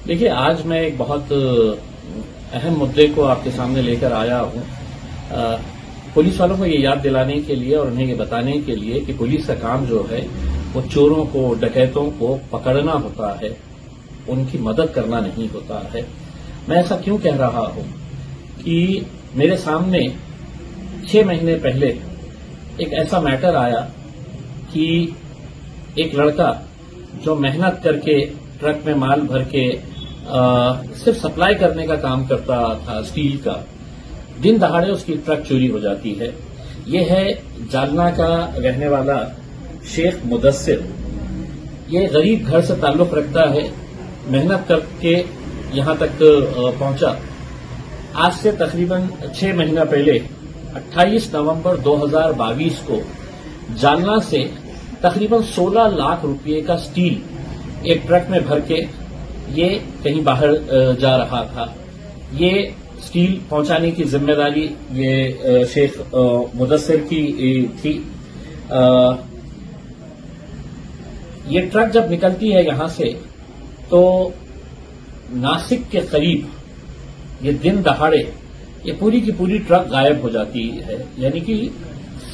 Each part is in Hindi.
देखिए, आज मैं एक बहुत अहम मुद्दे को आपके सामने लेकर आया हूं। पुलिस वालों को ये याद दिलाने के लिए और उन्हें ये बताने के लिए कि पुलिस का काम जो है वो चोरों को, डकैतों को पकड़ना होता है, उनकी मदद करना नहीं होता है। मैं ऐसा क्यों कह रहा हूं कि मेरे सामने 6 महीने पहले एक ऐसा मैटर आया कि एक लड़का जो मेहनत करके ट्रक में माल भर के सिर्फ सप्लाई करने का काम करता था स्टील का, दिन दहाड़े उसकी ट्रक चोरी हो जाती है। ये है जालना का रहने वाला शेख मुदस्सिर। ये गरीब घर से ताल्लुक रखता है, मेहनत करके यहां तक पहुंचा। आज से तकरीबन 6 महीना पहले 28 नवंबर 2022 को जालना से तकरीबन 16 लाख रुपए का स्टील एक ट्रक में भर के ये कहीं बाहर जा रहा था। ये स्टील पहुंचाने की जिम्मेदारी ये शेख मुदस्सिर की थी। ये ट्रक जब निकलती है यहां से तो नासिक के करीब ये दिन दहाड़े ये पूरी की पूरी ट्रक गायब हो जाती है। यानी कि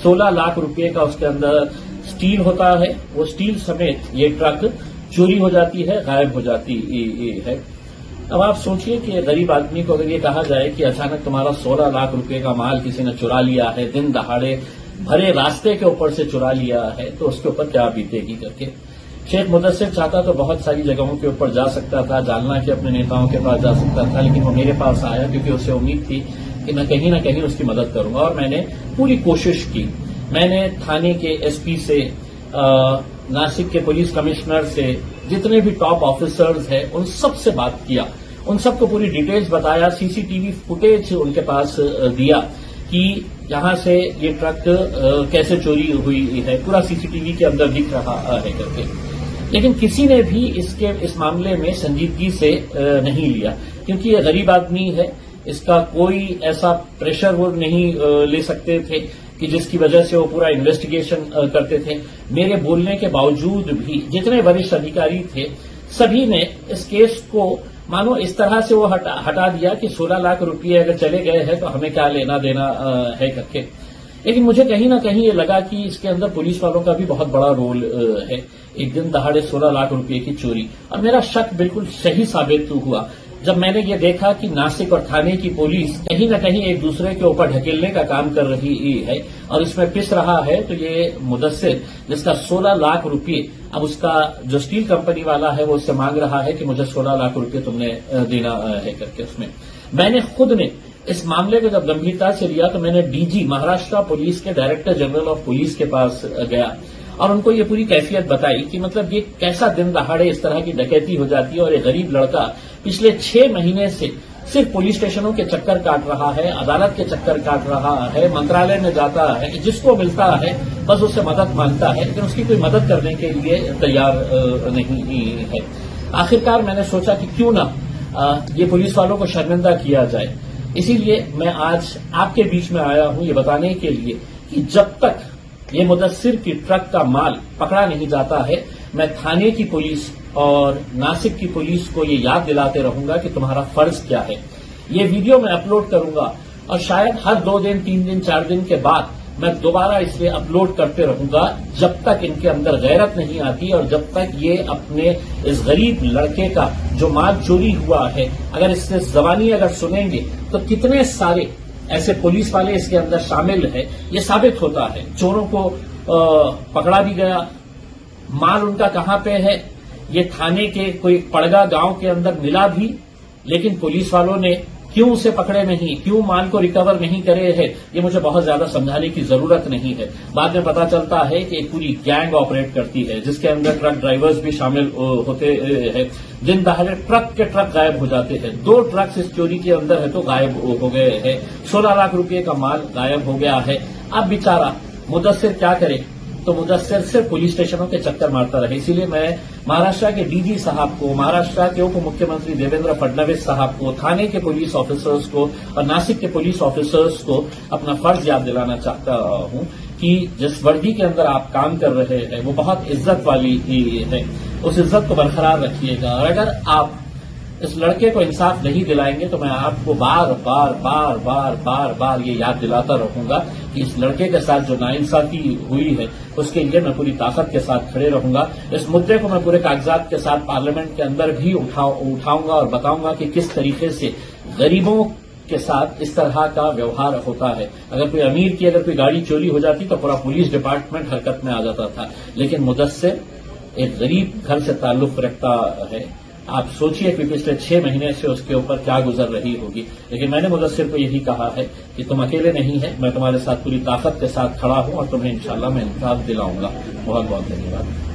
16 लाख रुपए का उसके अंदर स्टील होता है, वो स्टील समेत ये ट्रक चोरी हो जाती है, गायब हो जाती है। अब आप सोचिए कि गरीब आदमी को अगर ये कहा जाए कि अचानक तुम्हारा 16 लाख रुपए का माल किसी ने चुरा लिया है, दिन दहाड़े भरे रास्ते के ऊपर से चुरा लिया है, तो उसके ऊपर क्या बीतेगी करके। शेख मुदस्सिर चाहता तो बहुत सारी जगहों के ऊपर जा सकता था, जालना के अपने नेताओं के पास जा सकता था, लेकिन वो मेरे पास आया क्योंकि उसे उम्मीद थी कि मैं कहीं ना कहीं उसकी मदद करूंगा। और मैंने पूरी कोशिश की। मैंने थाने के एसपी से, नासिक के पुलिस कमिश्नर से, जितने भी टॉप ऑफिसर्स हैं उन सब से बात किया, उन सबको पूरी डिटेल्स बताया, सीसीटीवी फुटेज उनके पास दिया कि यहां से ये ट्रक कैसे चोरी हुई है, पूरा सीसीटीवी के अंदर दिख रहा है करके। लेकिन किसी ने भी इस मामले में संजीदगी से नहीं लिया, क्योंकि ये गरीब आदमी है, इसका कोई ऐसा प्रेशर वो नहीं ले सकते थे कि जिसकी वजह से वो पूरा इन्वेस्टिगेशन करते थे। मेरे बोलने के बावजूद भी जितने वरिष्ठ अधिकारी थे सभी ने इस केस को मानो इस तरह से वो हटा दिया कि 16 लाख रुपए अगर चले गए हैं तो हमें क्या लेना देना है करके। लेकिन मुझे कहीं ना कहीं ये लगा कि इसके अंदर पुलिस वालों का भी बहुत बड़ा रोल है। एक दिन दहाड़े 16 लाख रुपए की चोरी, और मेरा शक बिल्कुल सही साबित हुआ जब मैंने ये देखा कि नासिक और थाने की पुलिस कहीं न कहीं एक दूसरे के ऊपर ढकेलने का काम कर रही है और इसमें पिस रहा है। तो ये मुदस्सिर, जिसका 16 लाख रुपए, अब उसका जो स्टील कंपनी वाला है वो उससे मांग रहा है कि मुझे 16 लाख रुपए तुमने देना है करके। उसमें मैंने खुद ने इस मामले को जब गंभीरता से लिया तो मैंने डीजी महाराष्ट्र पुलिस के डायरेक्टर जनरल ऑफ पुलिस के पास गया और उनको ये पूरी कैफियत बताई कि मतलब ये कैसा दिन दहाड़े इस तरह की डकैती हो जाती है और ये गरीब लड़का पिछले 6 महीने से सिर्फ पुलिस स्टेशनों के चक्कर काट रहा है, अदालत के चक्कर काट रहा है, मंत्रालय में जाता है, जिसको मिलता है बस उससे मदद मांगता है, लेकिन उसकी कोई मदद करने के लिए तैयार नहीं है। आखिरकार मैंने सोचा कि क्यों ना ये पुलिस वालों को शर्मिंदा किया जाए। इसीलिए मैं आज आपके बीच में आया हूं ये बताने के लिए कि जब तक ये मुदस्सिर की ट्रक का माल पकड़ा नहीं जाता है, मैं थाने की पुलिस और नासिक की पुलिस को ये याद दिलाते रहूंगा कि तुम्हारा फर्ज क्या है। ये वीडियो मैं अपलोड करूंगा और शायद हर 2 दिन, 3 दिन, 4 दिन के बाद मैं दोबारा इसे अपलोड करते रहूंगा जब तक इनके अंदर गैरत नहीं आती और जब तक ये अपने इस गरीब लड़के का जो माल चोरी हुआ है, अगर इससे जबानी अगर सुनेंगे तो कितने सारे ऐसे पुलिस वाले इसके अंदर शामिल है ये साबित होता है। चोरों को पकड़ा भी गया, माल उनका कहां पे है ये थाने के कोई पड़गा गांव के अंदर मिला भी, लेकिन पुलिस वालों ने क्यों उसे पकड़े नहीं, क्यों माल को रिकवर नहीं करे हैं, ये मुझे बहुत ज्यादा समझाने की जरूरत नहीं है। बाद में पता चलता है कि एक पूरी गैंग ऑपरेट करती है जिसके अंदर ट्रक ड्राइवर्स भी शामिल होते हैं। दिन दहाड़े ट्रक के ट्रक गायब हो जाते हैं। 2 ट्रक इस चोरी के अंदर है तो गायब हो गए हैं। 16 लाख रुपए का माल गायब हो गया है। अब बेचारा मुदस्सिर क्या करे, तो मुदस्सिर सिर्फ पुलिस स्टेशनों के चक्कर मारता रहे। इसीलिए मैं महाराष्ट्र के डीजी साहब को, महाराष्ट्र के उप मुख्यमंत्री देवेंद्र फडणवीस साहब को, थाने के पुलिस ऑफिसर्स को और नासिक के पुलिस ऑफिसर्स को अपना फर्ज याद दिलाना चाहता हूं कि जिस वर्दी के अंदर आप काम कर रहे हैं वो बहुत इज्जत वाली है, उस इज्जत को बरकरार रखिएगा। और अगर आप इस लड़के को इंसाफ नहीं दिलाएंगे तो मैं आपको बार बार बार बार बार बार ये याद दिलाता रहूंगा कि इस लड़के के साथ जो नाइंसाफी हुई है उसके लिए मैं पूरी ताकत के साथ खड़े रहूंगा। इस मुद्दे को मैं पूरे कागजात के साथ पार्लियामेंट के अंदर भी उठाऊंगा और बताऊंगा कि किस तरीके से गरीबों के साथ इस तरह का व्यवहार होता है। अगर कोई अमीर की अगर कोई गाड़ी चोरी हो जाती तो पूरा पुलिस डिपार्टमेंट हरकत में आ जाता था, लेकिन मुदस्सिर एक गरीब घर से ताल्लुक रखता है। आप सोचिए कि पिछले 6 महीने से उसके ऊपर क्या गुजर रही होगी। लेकिन मैंने मुदस्सिर को यही कहा है कि तुम अकेले नहीं है, मैं तुम्हारे साथ पूरी ताकत के साथ खड़ा हूं और तुम्हें इंशाल्लाह मैं इंसाफ दिलाऊंगा। बहुत बहुत धन्यवाद।